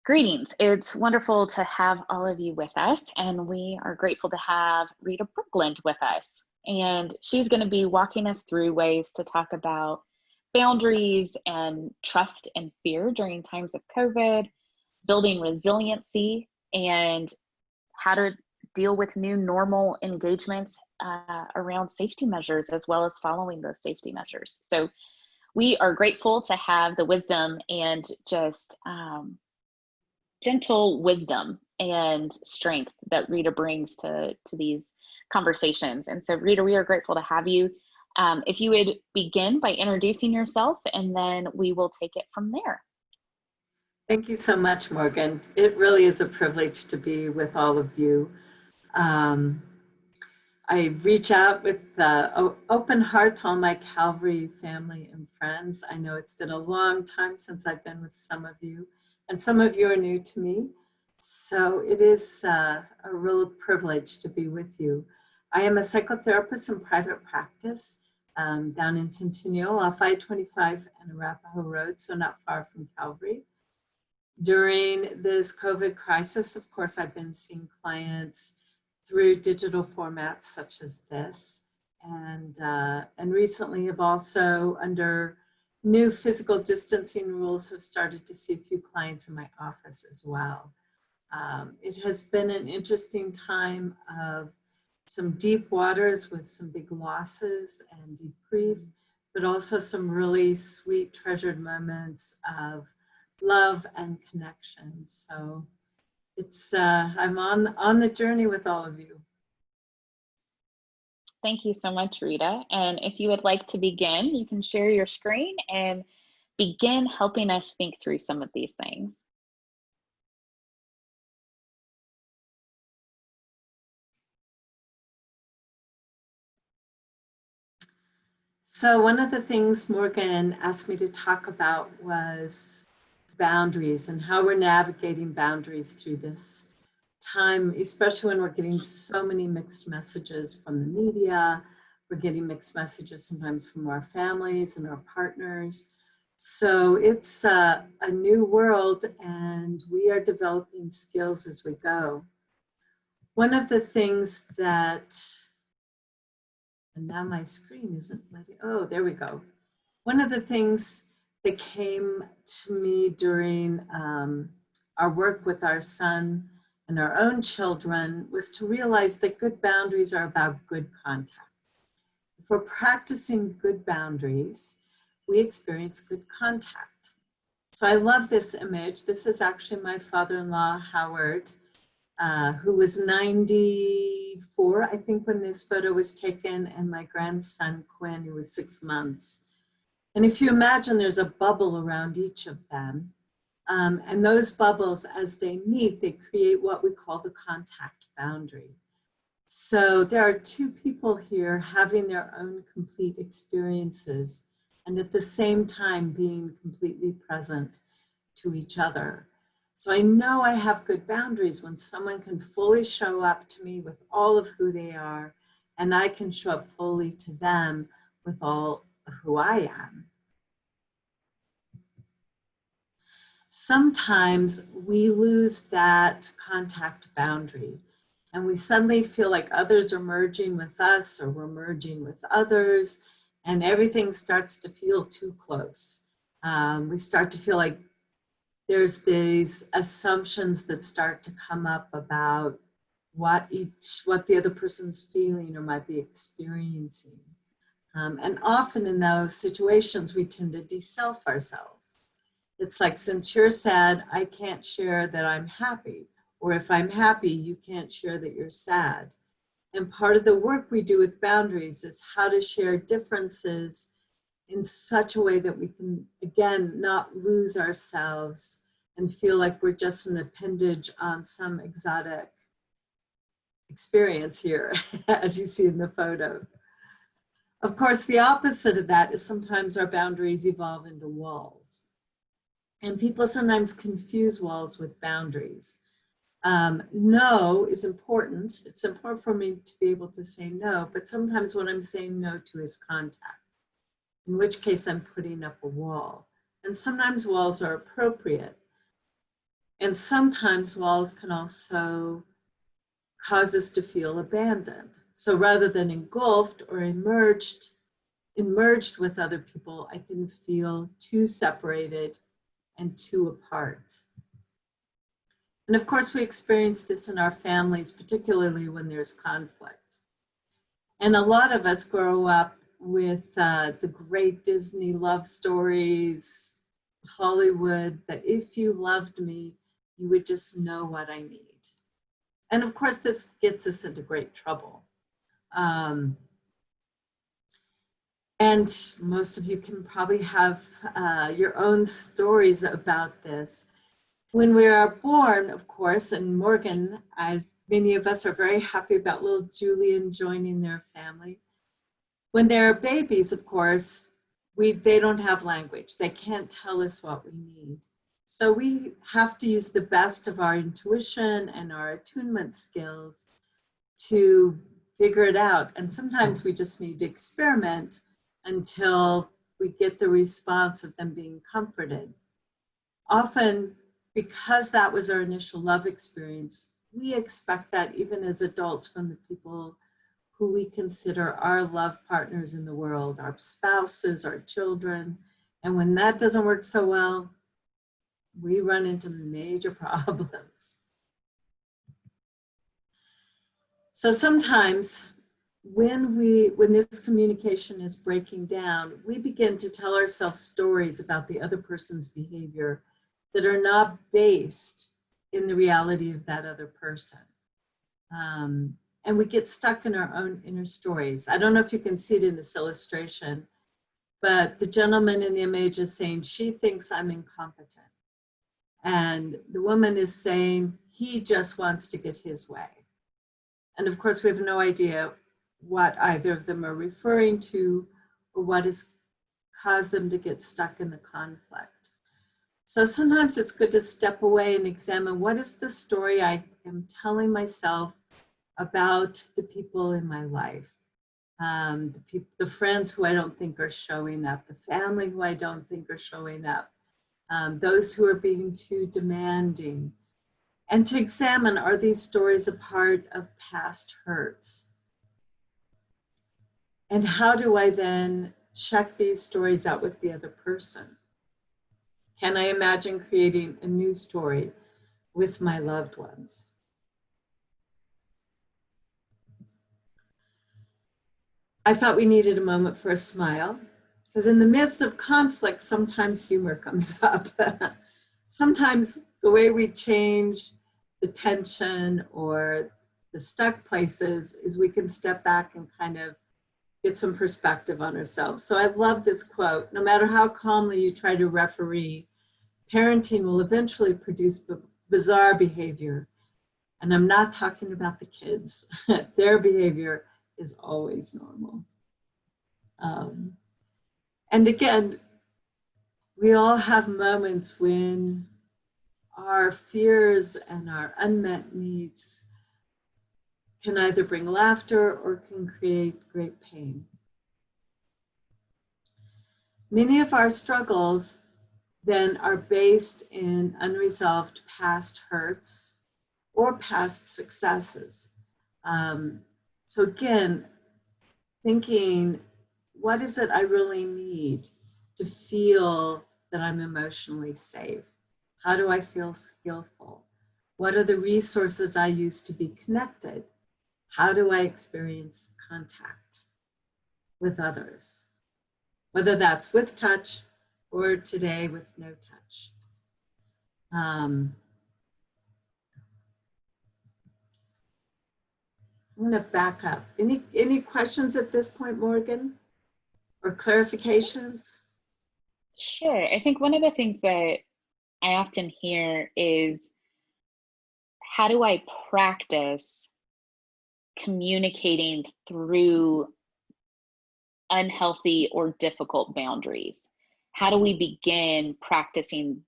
Greetings. It's wonderful to have all of you with us, and we are grateful to have Rita Berglund with us. And she's going to be walking us through ways to talk about boundaries and trust and fear during times of COVID, building resiliency, and how to deal with new normal engagements around safety measures, as well as following those safety measures. So we are grateful to have the wisdom and just gentle wisdom and strength that Rita brings to these conversations. And so Rita, we are grateful to have you. If you would begin by introducing yourself, and then we will take it from there. Thank you so much, Morgan. It really is a privilege to be with all of you. I reach out with open heart to all my Calvary family and friends. I know it's been a long time since I've been with some of you, and some of you are new to me. So it is a real privilege to be with you. I am a psychotherapist in private practice down in Centennial off I-25 and Arapahoe Road, so not far from Calvary. During this COVID crisis, of course, I've been seeing clients through digital formats such as this, and recently have also, under new physical distancing rules, have started to see a few clients in my office as well. It has been an interesting time of some deep waters with some big losses and deep grief, but also some really sweet, treasured moments of love and connection. So it's I'm on the journey with all of you. Thank you so much, Rita. And if you would like to begin, you can share your screen and begin helping us think through some of these things. So one of the things Morgan asked me to talk about was boundaries and how we're navigating boundaries through this time, especially when we're getting so many mixed messages from the media. We're getting mixed messages sometimes from our families and our partners. So it's a new world, and we are developing skills as we go. One of the things that, and now my screen isn't letting, oh, there we go. One of the things that came to me during our work with our son and our own children was to realize that good boundaries are about good contact. If we're practicing good boundaries, we experience good contact. So I love this image. This is actually my father-in-law, Howard, who was 94, I think, when this photo was taken, and my grandson, Quinn, who was 6 months. And if you imagine, there's a bubble around each of them. And those bubbles, as they meet, they create what we call the contact boundary. So there are two people here having their own complete experiences, and at the same time being completely present to each other. So I know I have good boundaries when someone can fully show up to me with all of who they are, and I can show up fully to them with all of who I am. Sometimes we lose that contact boundary, and we suddenly feel like others are merging with us, or we're merging with others, and everything starts to feel too close. We start to feel like there's these assumptions that start to come up about what the other person's feeling or might be experiencing. And often in those situations, we tend to de-self ourselves. It's like, since you're sad, I can't share that I'm happy. Or if I'm happy, you can't share that you're sad. And part of the work we do with boundaries is how to share differences in such a way that we can, again, not lose ourselves and feel like we're just an appendage on some exotic experience here, as you see in the photo. Of course, the opposite of that is sometimes our boundaries evolve into walls. And people sometimes confuse walls with boundaries. No is important. It's important for me to be able to say no, but sometimes what I'm saying no to is contact, in which case I'm putting up a wall. And sometimes walls are appropriate. And sometimes walls can also cause us to feel abandoned. So rather than engulfed or emerged with other people, I can feel too separated and too apart. And of course, we experience this in our families, particularly when there's conflict. And a lot of us grow up with the great Disney love stories, Hollywood, that if you loved me, you would just know what I need. And of course, this gets us into great trouble. And most of you can probably have your own stories about this. When we are born, of course, and Morgan, many of us are very happy about little Julian joining their family. When they're babies, of course, they don't have language. They can't tell us what we need. So we have to use the best of our intuition and our attunement skills to figure it out. And sometimes we just need to experiment until we get the response of them being comforted. Often, because that was our initial love experience, we expect that even as adults from the people who we consider our love partners in the world, our spouses, our children. And when that doesn't work so well, we run into major problems. So sometimes when this communication is breaking down, we begin to tell ourselves stories about the other person's behavior that are not based in the reality of that other person. And we get stuck in our own inner stories. I don't know if you can see it in this illustration, but the gentleman in the image is saying, she thinks I'm incompetent. And the woman is saying, he just wants to get his way. And of course, we have no idea what either of them are referring to or what has caused them to get stuck in the conflict. So sometimes it's good to step away and examine, what is the story I am telling myself about the people in my life? The friends who I don't think are showing up, the family who I don't think are showing up, those who are being too demanding. And to examine, are these stories a part of past hurts? And how do I then check these stories out with the other person? Can I imagine creating a new story with my loved ones? I thought we needed a moment for a smile, because in the midst of conflict, sometimes humor comes up. Sometimes the way we change the tension or the stuck places is we can step back and kind of get some perspective on ourselves. So I love this quote: no matter how calmly you try to referee, parenting will eventually produce bizarre behavior. And I'm not talking about the kids. Their behavior is always normal. And again, we all have moments when our fears and our unmet needs can either bring laughter or can create great pain. Many of our struggles then are based in unresolved past hurts or past successes. So again, thinking, what is it I really need to feel that I'm emotionally safe? How do I feel skillful? What are the resources I use to be connected? How do I experience contact with others? Whether that's with touch or today with no touch. I'm going to back up. Any questions at this point, Morgan? Or clarifications? Sure. I think one of the things that I often hear is, how do I practice communicating through unhealthy or difficult boundaries? How do we begin practicing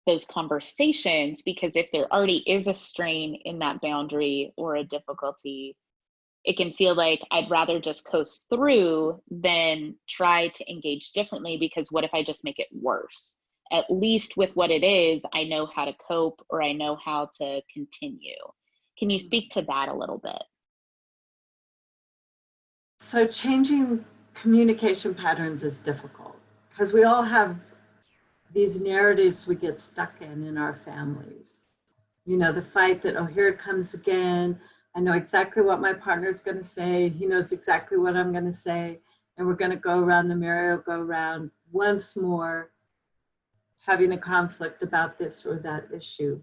those conversations? Because if there already is a strain in that boundary or a difficulty, it can feel like I'd rather just coast through than try to engage differently, because what if I just make it worse? at least with what it is, I know how to cope, or I know how to continue. Can you speak to that a little bit? So changing communication patterns is difficult because we all have these narratives we get stuck in our families. You know, the fight that, oh, here it comes again. I know exactly what my partner's going to say. He knows exactly what I'm going to say. And we're going to go around the merry-go-round once more, having a conflict about this or that issue.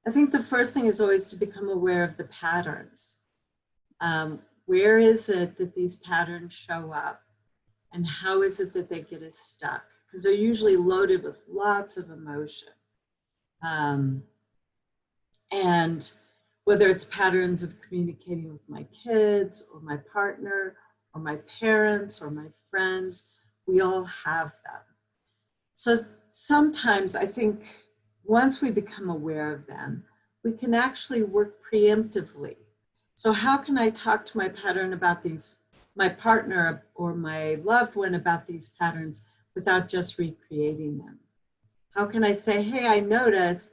I think the first thing is always to become aware of the patterns. Where is it that these patterns show up? And how is it that they get us stuck? Because they're usually loaded with lots of emotion. And whether it's patterns of communicating with my kids or my partner or my parents or my friends, we all have them. So sometimes I think once we become aware of them, we can actually work preemptively. So how can I talk to my pattern about these, my partner or my loved one about these patterns without just recreating them? How can I say, hey, I notice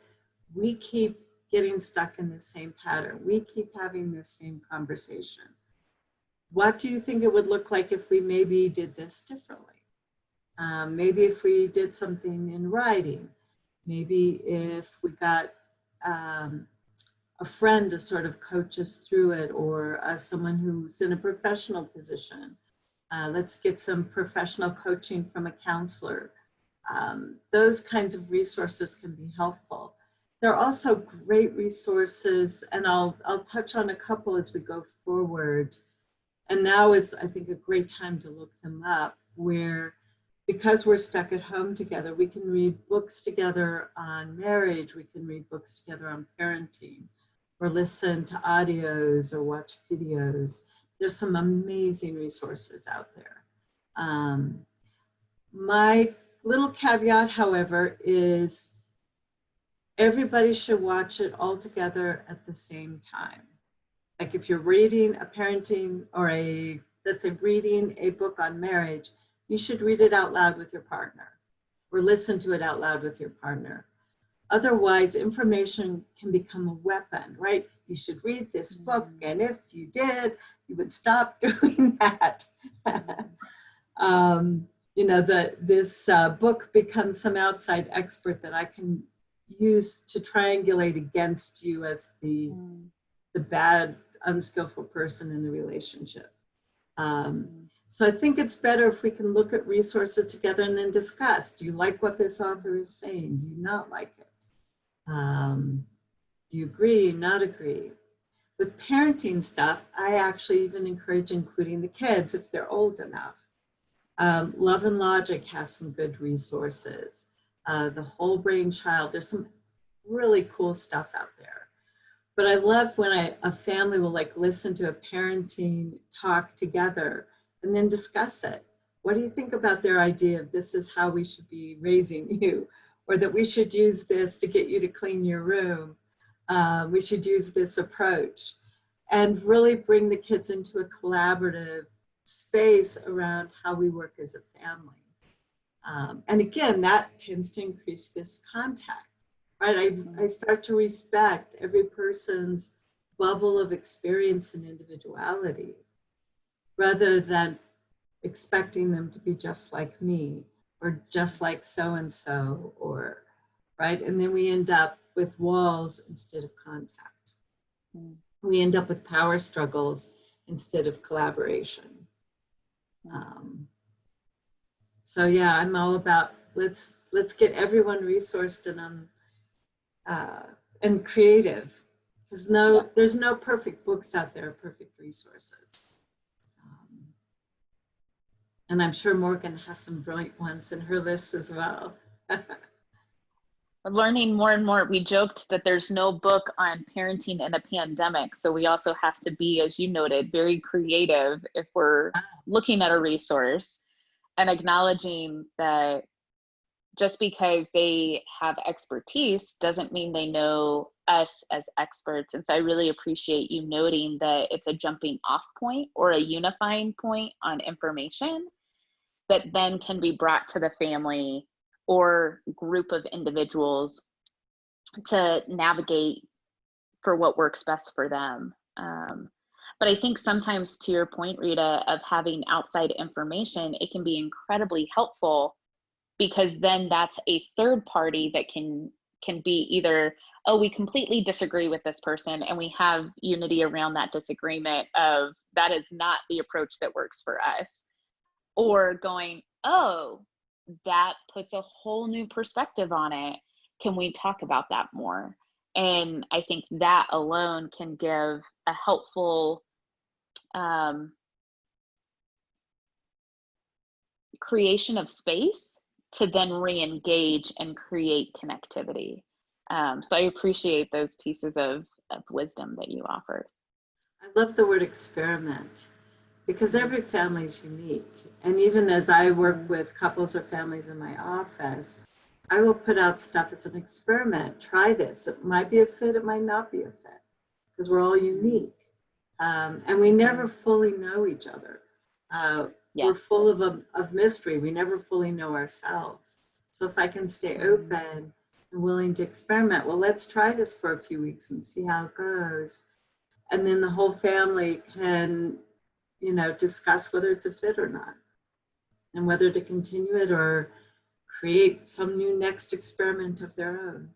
we keep getting stuck in the same pattern. We keep having this same conversation. What do you think it would look like if we maybe did this differently? Maybe if we did something in writing. Maybe if we got a friend to sort of coach us through it, or someone who's in a professional position. Let's get some professional coaching from a counselor. Those kinds of resources can be helpful. There are also great resources, and I'll touch on a couple as we go forward. And now is, I think, a great time to look them up, where because we're stuck at home together, we can read books together on marriage, we can read books together on parenting, or listen to audios or watch videos. There's some amazing resources out there. My little caveat, however, is everybody should watch it all together at the same time. Like if you're reading a parenting or let's say reading a book on marriage, you should read it out loud with your partner or listen to it out loud with your partner. Otherwise, information can become a weapon, right? You should read this book, and if you did, you would stop doing that. You know, this book becomes some outside expert that I can use to triangulate against you as the bad, unskillful person in the relationship. So I think it's better if we can look at resources together and then discuss. Do you like what this author is saying? Do you not like it? Do you agree, not agree? With parenting stuff, I actually even encourage including the kids if they're old enough. Love and Logic has some good resources. The Whole Brain Child, there's some really cool stuff out there. But I love when a family will like listen to a parenting talk together and then discuss it. What do you think about their idea of this is how we should be raising you? Or that we should use this to get you to clean your room. We should use this approach, and really bring the kids into a collaborative space around how we work as a family. And again, that tends to increase this contact, right? I start to respect every person's bubble of experience and individuality, rather than expecting them to be just like me, or just like so-and-so, or, right? And then we end up with walls instead of contact. We end up with power struggles instead of collaboration. So yeah, I'm all about let's get everyone resourced and creative, because there's no perfect books out there, perfect resources. And I'm sure Morgan has some brilliant ones in her list as well. We're learning more and more. We joked that there's no book on parenting in a pandemic. So we also have to be, as you noted, very creative if we're looking at a resource, and acknowledging that just because they have expertise doesn't mean they know us as experts. And so I really appreciate you noting that it's a jumping off point or a unifying point on information that then can be brought to the family or group of individuals to navigate for what works best for them. But I think sometimes, to your point, Rita, of having outside information, it can be incredibly helpful, because then that's a third party that can be either, oh, we completely disagree with this person, and we have unity around that disagreement of that is not the approach that works for us, or going, oh, that puts a whole new perspective on it. Can we talk about that more? And I think that alone can give a helpful creation of space to then re-engage and create connectivity. So I appreciate those pieces of wisdom that you offered. I love the word experiment because every family is unique. And even as I work with couples or families in my office, I will put out stuff as an experiment. Try this. It might be a fit, it might not be a fit, because we're all unique. And we never fully know each other. We're Yes. full of mystery. We never fully know ourselves. So if I can stay open and willing to experiment, well, let's try this for a few weeks and see how it goes. And then the whole family can, discuss whether it's a fit or not, and whether to continue it or create some new next experiment of their own.